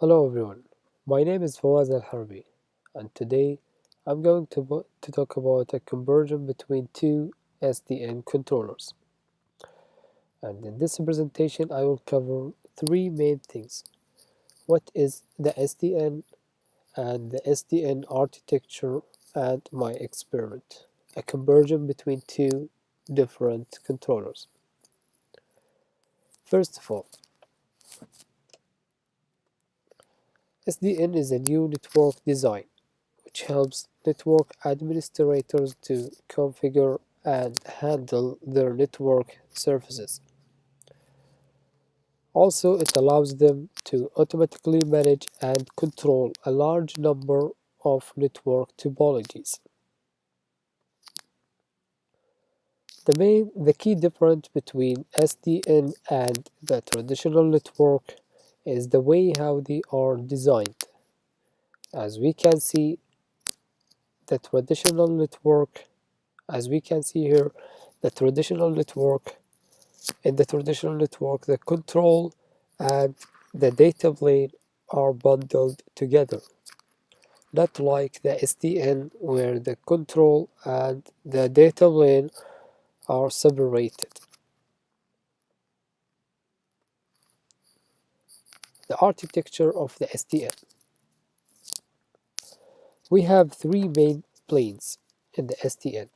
Hello everyone, my name is Fawaz alharbi, and today I'm going to talk about a conversion between two SDN controllers. And in this presentation, I will cover three main things. What is the SDN and the SDN architecture and my experiment, a conversion between two different controllers. First of all, SDN is a new network design which helps network administrators to configure and handle their network services. Also, it allows them to automatically manage and control a large number of network topologies. The key difference between SDN and the traditional network is the way how they are designed. As we can see, the traditional network as we can see here, the traditional network in the traditional network, the control and the data plane are bundled together, not like the SDN where the control and the data plane are separated. The architecture of the SDN. We have three main planes in the SDN.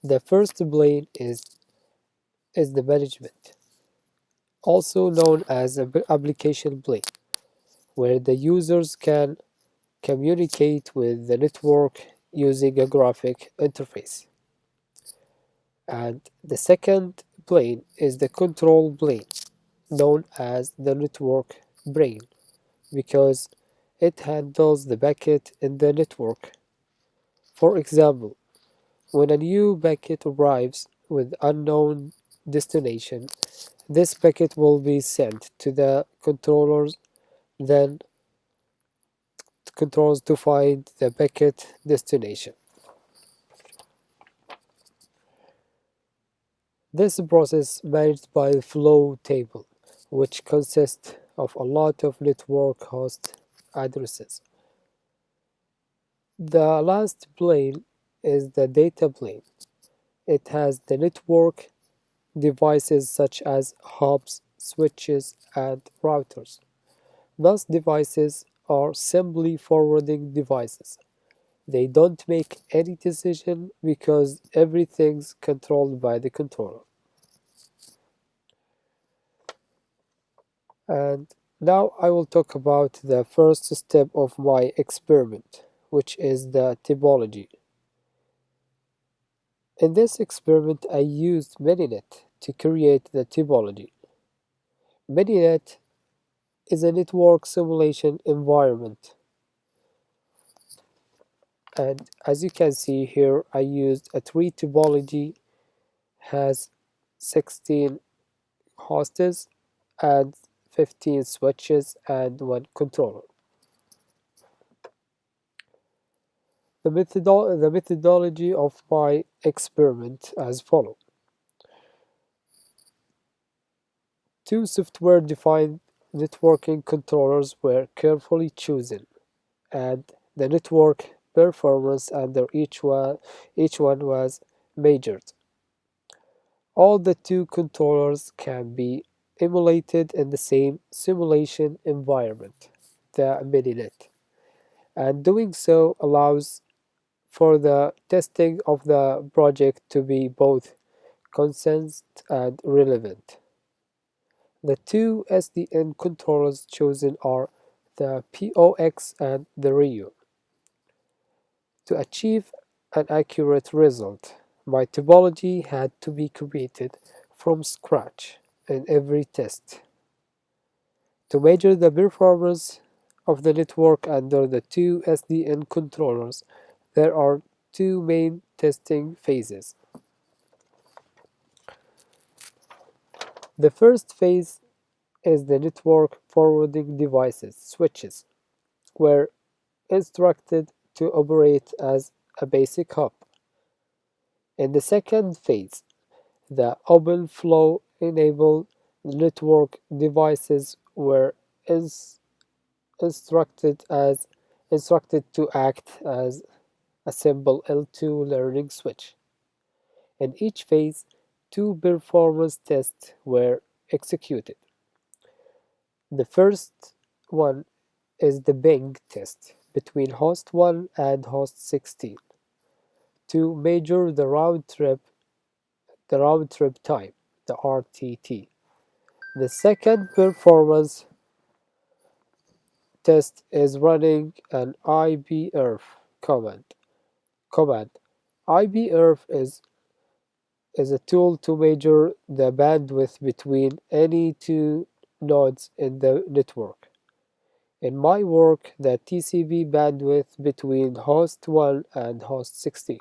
The first plane is the management, also known as an application plane, where the users can communicate with the network using a graphic interface. And the second plane is the control plane, known as the network brain, because it handles the packet in the network. For example, when a new packet arrives with unknown destination, this packet will be sent to the controllers, then controls to find the packet destination. This process managed by the flow table, which consists of a lot of network host addresses. The last plane is the data plane. It has the network devices such as hubs, switches, and routers. Those devices are simply forwarding devices. They don't make any decision because everything's controlled by the controller. And now I will talk about the first step of my experiment, which is the topology. In this experiment, I used Mininet to create the topology. Mininet is a network simulation environment. And as you can see here, I used a tree topology, has 16 hosts and 15 switches and one controller. The methodology of my experiment as follows. Two software-defined networking controllers were carefully chosen, and the network performance under each one was measured. All the two controllers can be emulated in the same simulation environment, the Mininet, and doing so allows for the testing of the project to be both consistent and relevant. The two SDN controllers chosen are the POX and the RIO. To achieve an accurate result, my topology had to be created from scratch in every test. To measure the performance of the network under the two SDN controllers, there are two main testing phases. The first phase is the network forwarding devices, switches, were instructed to operate as a basic hub. In the second phase, the open flow enabled network devices were instructed as instructed to act as a simple L2 learning switch. In each phase, two performance tests were executed. The first one is the Bing test between host 1 and host 16 to measure the round trip time, the RTT. The second performance test is running an IBERF command. IBERF is a tool to measure the bandwidth between any two nodes in the network. In my work, the TCP bandwidth between host 1 and host 16.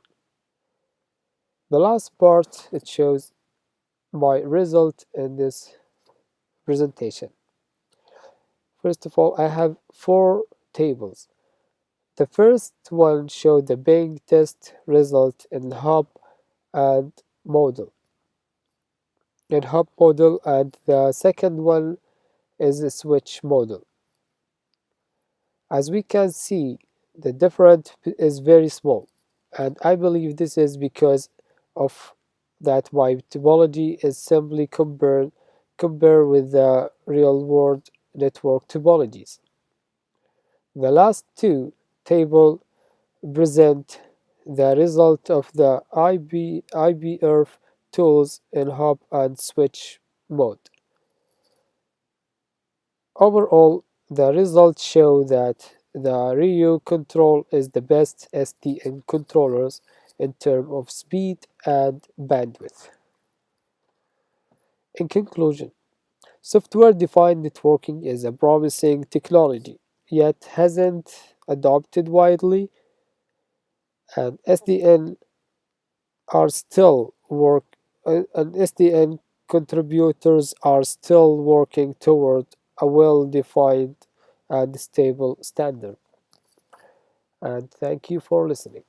The last part, it shows my result in this presentation. First of all, I have four tables. The first one showed the Bing test result in hub and model. And the second one is a switch model. As we can see, the difference is very small, and I believe this is because of that my topology is simply compare with the real-world network topologies. The last two tables present the result of the IBERF tools in hub and switch mode. Overall, the results show that the Rio control is the best SDN controllers in terms of speed and bandwidth. In conclusion, software-defined networking is a promising technology, yet hasn't adopted widely, and SDN are still work and SDN contributors are still working toward a well-defined and stable standard. And thank you for listening.